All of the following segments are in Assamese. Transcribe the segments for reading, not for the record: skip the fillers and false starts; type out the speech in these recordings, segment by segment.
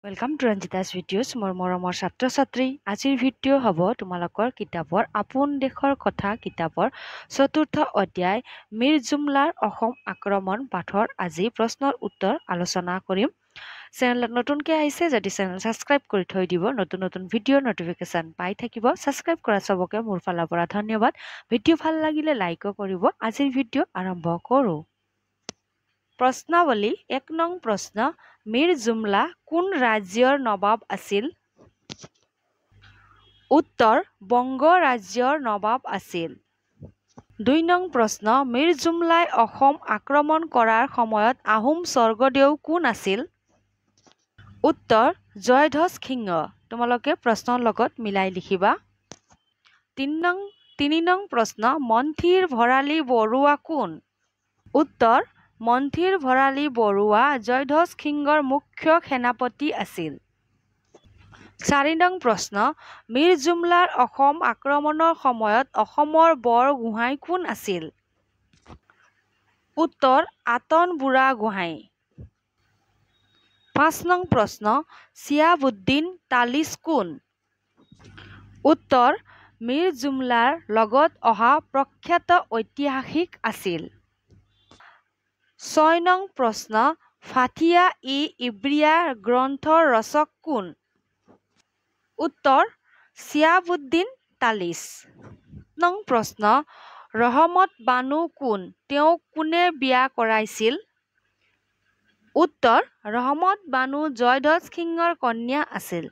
Welcome to Ranjita's videos. মোৰ মৰমৰ ছাত্ৰ ছাত্ৰী আজিৰ ভিডিঅ' হ'ব তোমালোকৰ কিতাপৰ আপোন দেশৰ কথা কিতাপৰ চতুৰ্থ অধ্যায় মীৰ জুমলাৰ অসম আক্ৰমণ পাঠৰ আজি প্ৰশ্নৰ উত্তৰ আলোচনা কৰিম। চেনেলত নতুনকৈ আহিছে যদি চেনেল ছাবস্ক্ৰাইব কৰি থৈ দিব, নতুন নতুন ভিডিঅ'ৰ নটিফিকেশ্যন পাই থাকিব। ছাবস্ক্ৰাইব কৰা চবকে মোৰ ফালৰ পৰা ধন্যবাদ। ভিডিঅ' ভাল লাগিলে লাইকো কৰিব। আজিৰ ভিডিঅ' আৰম্ভ কৰোঁ। প্ৰশ্নাৱলী ১ নং প্ৰশ্ন মীৰ জুমলা কোন ৰাজ্যৰ নবাব আছিল? উত্তৰ বংগ ৰাজ্যৰ নবাব আছিল। ২ নং প্ৰশ্ন মীৰ জুমলাই অসম আক্ৰমণ কৰাৰ সময়ত আহোম স্বৰ্গদেউ কোন আছিল? উত্তৰ জয়ধ্বজ সিংহ। তোমালোকে প্ৰশ্নৰ লগত মিলাই লিখিবা। ৩ নং প্ৰশ্ন মন্থিৰ ভৰালী বৰুৱা কোন? উত্তৰ মন্থিৰ ভৰালী বৰুৱা জয়ধ্বজ সিংহৰ মুখ্য সেনাপতি আছিল। ৪ নং প্ৰশ্ন মীৰ জুমলাৰ অসম আক্ৰমণৰ সময়ত অসমৰ বৰগোহাঁই কোন আছিল? উত্তৰ আটন বুঢ়াগোহাঁই। ৫ নং প্ৰশ্ন চিয়াবুদ্দিন তালিচ কোন? উত্তৰ মীৰ জুমলাৰ লগত অহা প্ৰখ্যাত ঐতিহাসিক আছিল। ৬ নং প্ৰশ্ন ফাথিয়া-ই-ইব্ৰিয়া গ্ৰন্থৰ ৰচক কোন? উত্তৰ চিয়াবুদ্দিন তালিচ। ৭ নং প্ৰশ্ন ৰহমত বানু কোন? তেওঁক কোনে বিয়া কৰাইছিল? উত্তৰ ৰহমত বানু জয়ধ্বজ সিংহৰ কন্যা আছিল।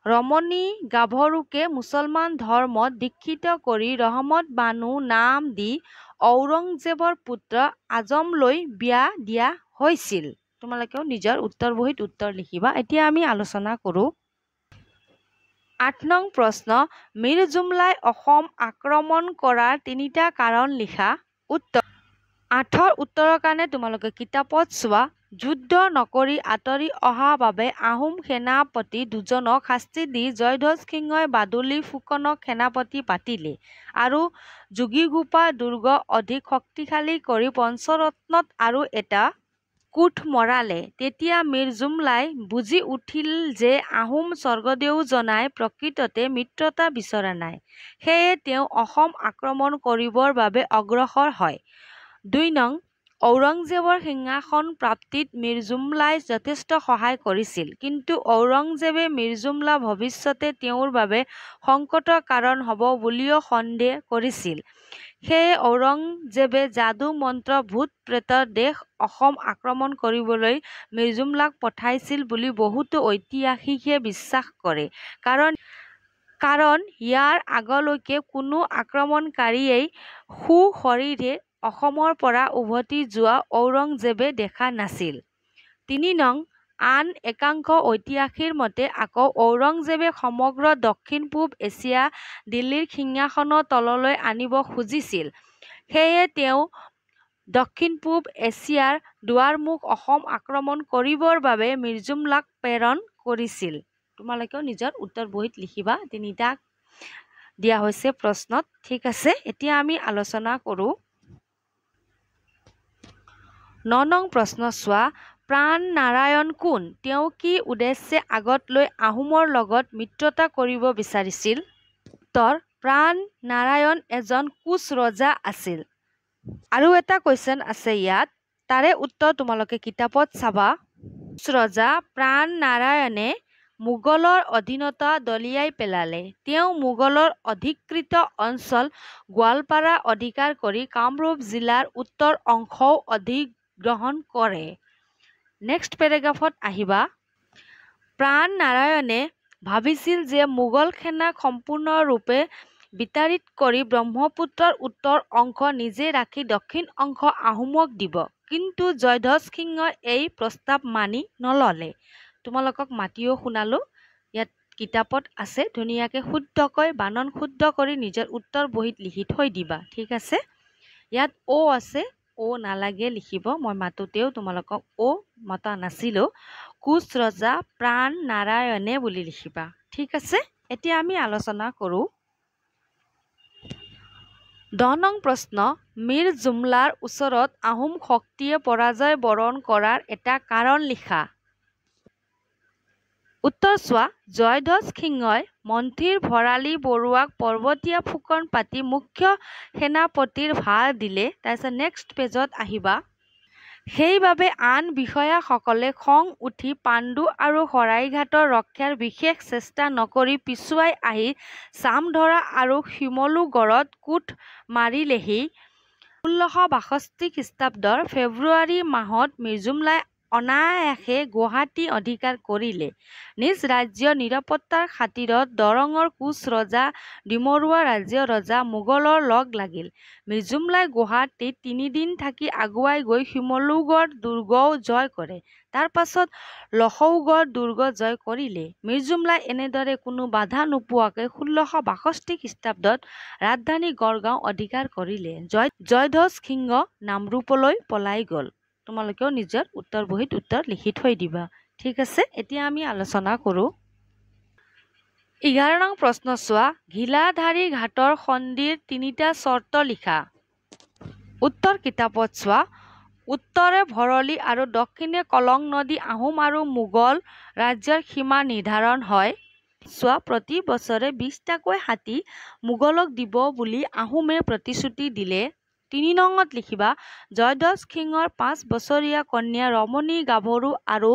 ৰমণী গাভৰুকে মুছলমান ধৰ্মত দীক্ষিত কৰি ৰহমত বানু নাম দি ঔৰংজেবৰ পুত্ৰ আজমলৈ বিয়া দিয়া হৈছিল। তোমালোকেও নিজৰ উত্তৰ বহীত উত্তৰ লিখিবা। এতিয়া আমি আলোচনা কৰোঁ। ৮ নং প্ৰশ্ন মীৰ জুমলাই অসম আক্ৰমণ কৰাৰ ৩টা কাৰণ লিখা। উত্তৰ ৮ৰ উত্তৰৰ কাৰণে তোমালোকে কিতাপত চোৱা। যুদ্ধ নকৰি আঁতৰি অহা বাবে আহোম সেনাপতি দুজনক শাস্তি দি জয়ধ্বজ সিংহই বাদুলী ফুকনক সেনাপতি পাতিলে আৰু যোগীঘোপা দুৰ্গ অধিক শক্তিশালী কৰি পঞ্চৰত্নত আৰু এটা কোঠ মৰালে। তেতিয়া মীৰ জুমলাই বুজি উঠিল যে আহোম স্বৰ্গদেউজনাই প্ৰকৃততে মিত্ৰতা বিচৰা নাই। সেয়ে তেওঁ অসম আক্ৰমণ কৰিবৰ বাবে অগ্ৰসৰ হয়। ২ নং ঔৰংজেবৰ সিংহাসন প্ৰাপ্তিত মীৰ জুমলাই যথেষ্ট সহায় কৰিছিল। কিন্তু ঔৰংজেবে মীৰ জুমলা ভৱিষ্যতে তেওঁৰ বাবে সংকটৰ কাৰণ হ'ব বুলিও সন্দেহ কৰিছিল। সেয়ে ঔৰংজেবে যাদু মন্ত্ৰ ভূত প্ৰেতৰ দেশ অসম আক্ৰমণ কৰিবলৈ মীৰ জুমলাক পঠাইছিল বুলি বহুতো ঐতিহাসিকে বিশ্বাস কৰে। কাৰণ ইয়াৰ আগলৈকে কোনো আক্ৰমণকাৰীয়েই সোঁশৰীৰে অসমৰ পৰা উভতি যোৱা ঔৰংজেবে দেখা নাছিল। ৩ নং আন একাংশ ঐতিহাসিকৰ মতে আকৌ ঔৰংজেবে সমগ্ৰ দক্ষিণ-পূব এছিয়া দিল্লীৰ সিংহাসনৰ তললৈ আনিব খুজিছিল। সেয়ে তেওঁ দক্ষিণ-পূব এছিয়াৰ দুৱাৰমুখ অসম আক্ৰমণ কৰিবৰ বাবে মীৰ জুমলাক প্ৰেৰণ কৰিছিল। তোমালোকেও নিজৰ উত্তৰ বহীত লিখিবা। ৩টা দিয়া হৈছে প্ৰশ্নত। ঠিক আছে, এতিয়া আমি আলোচনা কৰোঁ। ৯ নং প্ৰশ্ন চোৱা। প্ৰাণ নাৰায়ণ কোন? তেওঁ কি উদ্দেশ্যে আগত লৈ আহোমৰ লগত মিত্ৰতা কৰিব বিচাৰিছিল? উত্তৰ প্ৰাণ নাৰায়ণ এজন কোচ ৰজা আছিল। আৰু এটা কুৱেশ্যন আছে ইয়াত, তাৰে উত্তৰ তোমালোকে কিতাপত চাবা। কোচ ৰজা প্ৰাণ নাৰায়ণে মোগলৰ অধীনতা দলিয়াই পেলালে। তেওঁ মোগলৰ অধিকৃত অঞ্চল গোৱালপাৰা অধিকাৰ কৰি কামৰূপ জিলাৰ উত্তৰ অংশও অধিগ্ৰহণ কৰে। নেক্সট পেৰেগ্ৰাফত আহিবা। প্ৰাণ নাৰায়ণে ভাবিছিল যে মোগল সেনাক সম্পূৰ্ণৰূপে বিতাড়িত কৰি ব্ৰহ্মপুত্ৰৰ উত্তৰ অংশ নিজে ৰাখি দক্ষিণ অংশ আহোমক দিব। কিন্তু জয়ধ্বজ সিংহই এই প্ৰস্তাৱ মানি নললে। তোমালোকক মাতিও শুনালো, ইয়াত কিতাপত আছে, ধুনীয়াকৈ শুদ্ধকৈ বানান শুদ্ধ কৰি নিজৰ উত্তৰ বহীত লিখি থৈ দিবা। ঠিক আছে, ইয়াত আছে, নালাগে লিখিব। মই মাতোতেও তোমালোকক মতা নাছিলো। কোচ ৰজা প্ৰাণ নাৰায়ণে বুলি লিখিবা। ঠিক আছে, এতিয়া আমি আলোচনা কৰোঁ। ১০ নং প্ৰশ্ন মীৰ জুমলাৰ ওচৰত আহোম শক্তিয়ে পৰাজয় বৰণ কৰাৰ এটা কাৰণ লিখা। উত্তৰ চোৱা জয়ধ্বজ সিংহই মন্ত্ৰীৰ ভৰালী বৰুৱাক পৰ্বতীয়া ফুকন পাতি মুখ্য সেনাপতিৰ ভাৰ দিলে। তাৰপিছত নেক্সট পেজত আহিবা। সেইবাবে আন বিষয়াসকলে খং উঠি পাণ্ডু আৰু শৰাইঘাটৰ ৰক্ষাৰ বিশেষ চেষ্টা নকৰি পিছুৱাই আহি চামধৰা আৰু শিমলুগড়ত কোট মাৰিলেহি। ১৬৬২ খ্ৰীষ্টাব্দৰ ফেব্ৰুৱাৰী মাহত মিৰ্জুমলাই অনায়াসে গুৱাহাটী অধিকাৰ কৰিলে। নিজ ৰাজ্যৰ নিৰাপত্তাৰ খাতিৰত দৰঙৰ কোচ ৰজা ডিমৰুৱা ৰাজ্য ৰজা মোগলৰ লগ লাগিল। মিৰ্জুমলাই গুৱাহাটীত ৩ দিন থাকি আগুৱাই গৈ শিমলুগড় দুৰ্গও জয় কৰে। তাৰ পাছত লখৌগড় দুৰ্গ জয় কৰিলে। মিৰ্জুমলাই এনেদৰে কোনো বাধা নোপোৱাকৈ ১৬৬২ খ্ৰীষ্টাব্দত ৰাজধানী গড়গাঁও অধিকাৰ কৰিলে। জয়ধ্বজ সিংহ নামৰূপলৈ পলাই গ'ল। তোমালোকেও নিজৰ উত্তৰ বহীত উত্তৰ লিখি থৈ দিবা। ঠিক আছে, এতিয়া আমি আলোচনা কৰোঁ। 11 নং প্ৰশ্ন চোৱা ঘিলাধাৰী ঘাটৰ সন্ধিৰ 3টা চৰ্ত লিখা। উত্তৰ কিতাপত চোৱা। উত্তৰে ভৰলী আৰু দক্ষিণে কলং নদী আহোম আৰু মোগল ৰাজ্যৰ সীমা নিৰ্ধাৰণ হয়। চোৱা প্ৰতি বছৰে 20টাকৈ হাতী মোগলক দিব বুলি আহোমে প্ৰতিশ্ৰুতি দিলে। 3 নঙত লিখিবা জয়ধ্বজ সিংহৰ 5 বছৰীয়া কন্যা ৰমণী গাভৰু আৰু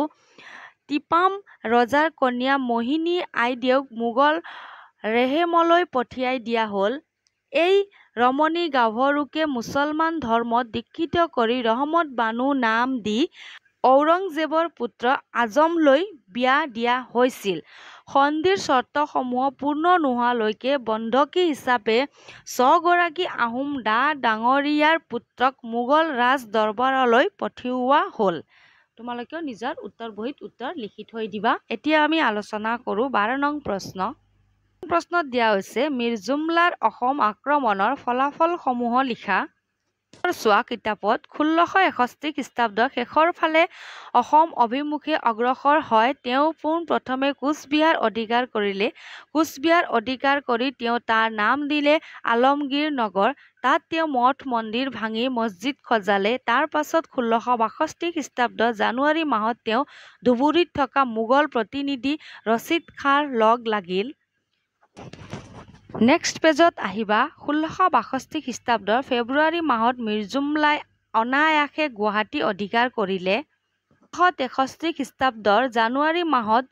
তিপাম ৰজাৰ কন্যা মোহিনী আইদেউক মোগল ৰেহেমলৈ পঠিয়াই দিয়া হ'ল। এই ৰমণী গাভৰুকে মুছলমান ধৰ্মত দীক্ষিত কৰি ৰহমত বানু নাম দি ঔৰংজেবৰ পুত্ৰ আজমলৈ বিয়া দিয়া হৈছিল। সন্ধিৰ চৰ্তসমূহ পূৰ্ণ নোহোৱালৈকে বন্ধকী হিচাপে ৬গৰাকী আহোম ডা-ডাঙৰীয়াৰ পুত্ৰক মোগল ৰাজ দৰবাৰলৈ পঠিওৱা হ'ল। তোমালোকেও নিজৰ উত্তৰ বহীত উত্তৰ লিখি থৈ দিবা। এতিয়া আমি আলোচনা কৰোঁ 12 নং প্ৰশ্ন। প্ৰশ্নত দিয়া হৈছে মিৰ্জুমলাৰ অসম আক্ৰমণৰ ফলাফলসমূহ লিখা। চোৱা কিতাপত ১৬৬১ খ্ৰীষ্টাব্দৰ শেষৰ ফালে অসম অভিমুখে অগ্ৰসৰ হয় তেওঁ পোনপ্ৰথমে কোচবিহাৰ অধিকাৰ কৰিলে। কোচবিহাৰ অধিকাৰ কৰি তেওঁ তাৰ নাম দিলে আলমগীৰ নগৰ। তাত তেওঁ মঠ মন্দিৰ ভাঙি মছজিদ সজালে। তাৰ পাছত ১৬৬২ খ্ৰীষ্টাব্দৰ জানুৱাৰী মাহত তেওঁ ধুবুৰীত থকা মোগল প্ৰতিনিধি ৰছিদ খাঁৰ লগ লাগিল। নেক্সট পেজত আহিবা ১৬৬২ খ্ৰীষ্টাব্দৰ ফেব্ৰুৱাৰী মাহত মিৰ্জুমলাই অনায়াসে গুৱাহাটী অধিকাৰ কৰিলে। ১৬৬৩ খ্ৰীষ্টাব্দৰ জানুৱাৰী মাহত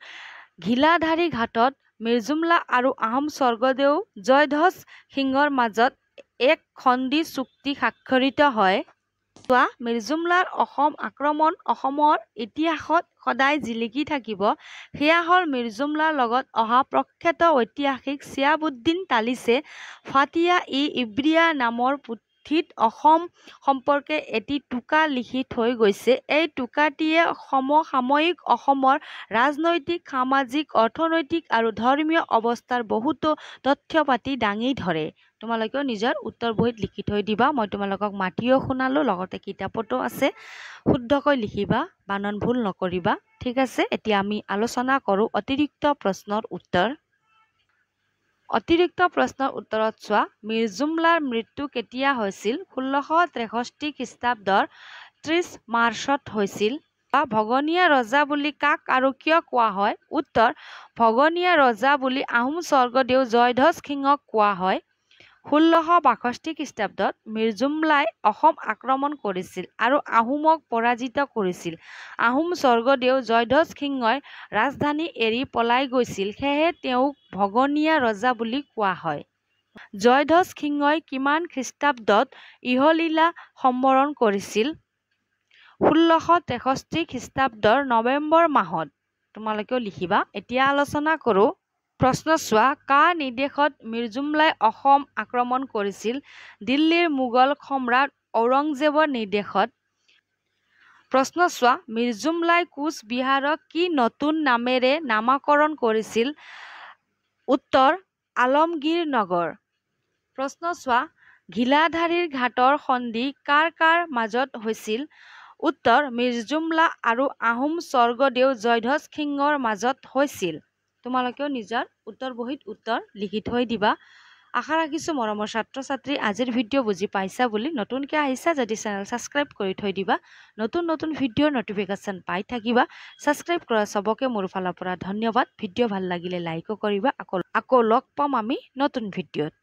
ঘিলাধাৰী ঘাটত মিৰ্জুমলা আৰু আহোম স্বৰ্গদেউ জয়ধ্বজ সিংহৰ মাজত এক সন্ধি চুক্তি স্বাক্ষৰিত হয়। চোৱা মিৰ্জুমলাৰ অসম আক্ৰমণ অসমৰ ইতিহাসত সদায় জিলিকি থাকিব। সেয়া হ'ল মিৰ্জুমলাৰ লগত অহা প্ৰখ্যাত ঐতিহাসিক চিয়াবুদ্দিন তালিছে ফাথিয়া-ই-ইব্ৰিয়া নামৰ পুথিত অসম সম্পৰ্কে এটি টোকা লিখি থৈ গৈছে। এই টোকাটিয়ে সমসাময়িক অসমৰ ৰাজনৈতিক সামাজিক অৰ্থনৈতিক আৰু ধৰ্মীয় অৱস্থাৰ বহুতো তথ্য পাতি দাঙি ধৰে। তোমালোকেও নিজৰ উত্তৰ বহীত লিখি থৈ দিবা। মই তোমালোকক মাতিও শুনালো, লগতে কিতাপতো আছে, শুদ্ধকৈ লিখিবা, বানান ভুল নকৰিবা। ঠিক আছে, এতিয়া আমি আলোচনা কৰোঁ অতিৰিক্ত প্ৰশ্নৰ উত্তৰ। অতিৰিক্ত প্ৰশ্নৰ উত্তৰত চোৱা মিৰ্জুমলাৰ মৃত্যু কেতিয়া হৈছিল? ১৬৬৩ খ্ৰীষ্টাব্দৰ ৩০ মাৰ্চত হৈছিল। ভগনীয়া ৰজা বুলি কাক আৰু কিয় কোৱা হয়? উত্তৰ ভগনীয়া ৰজা বুলি আহোম স্বৰ্গদেউ জয়ধ্বজ সিংহক কোৱা হয়। ১৬৬২ খ্ৰীষ্টাব্দত মিৰ্জুমলাই অসম আক্ৰমণ কৰিছিল আৰু আহোমক পৰাজিত কৰিছিল। আহোম স্বৰ্গদেউ জয়ধ্বজ সিংহই ৰাজধানী এৰি পলাই গৈছিল, সেয়েহে তেওঁক ভগনীয়া ৰজা বুলি কোৱা হয়। জয়ধ্বজ সিংহই কিমান খ্ৰীষ্টাব্দত ইহলীলা সম্বৰণ কৰিছিল? ১৬৬৩ খ্ৰীষ্টাব্দৰ নৱেম্বৰ মাহত। তোমালোকেও লিখিবা। এতিয়া আলোচনা কৰোঁ। প্ৰশ্ন চোৱা কাৰ নিৰ্দেশত মিৰ্জুমলাই অসম আক্ৰমণ কৰিছিল? দিল্লীৰ মোগল সম্ৰাট ঔৰংজেবৰ নিৰ্দেশত। প্ৰশ্ন চোৱা মিৰ্জুমলাই কোচবিহাৰক কি নতুন নামেৰে নামকৰণ কৰিছিল? উত্তৰ আলমগীৰ নগৰ। প্ৰশ্ন চোৱা ঘিলাধাৰীৰ ঘাটৰ সন্ধি কাৰ কাৰ মাজত হৈছিল? উত্তৰ মিৰ্জুমলা আৰু আহোম স্বৰ্গদেউ জয়ধ্বজ সিংহৰ মাজত হৈছিল। তোমালোকেও নিজৰ উত্তৰ বহীত উত্তৰ লিখি থৈ দিবা। আশা ৰাখিছোঁ মৰমৰ ছাত্ৰ-ছাত্ৰী আজিৰ ভিডিঅ' বুজি পাইছা বুলি। নতুনকৈ আহিছা যদি চেনেল ছাবস্ক্ৰাইব কৰি থৈ দিবা। নতুন ভিডিঅ'ৰ নটিফিকেশ্যন পাই থাকিবা। ছাবস্ক্ৰাইব কৰা চবকে মোৰ ফালৰ পৰা ধন্যবাদ। ভিডিঅ' ভাল লাগিলে লাইকো কৰিবা। আকৌ লগ পাম আমি নতুন ভিডিঅ'ত।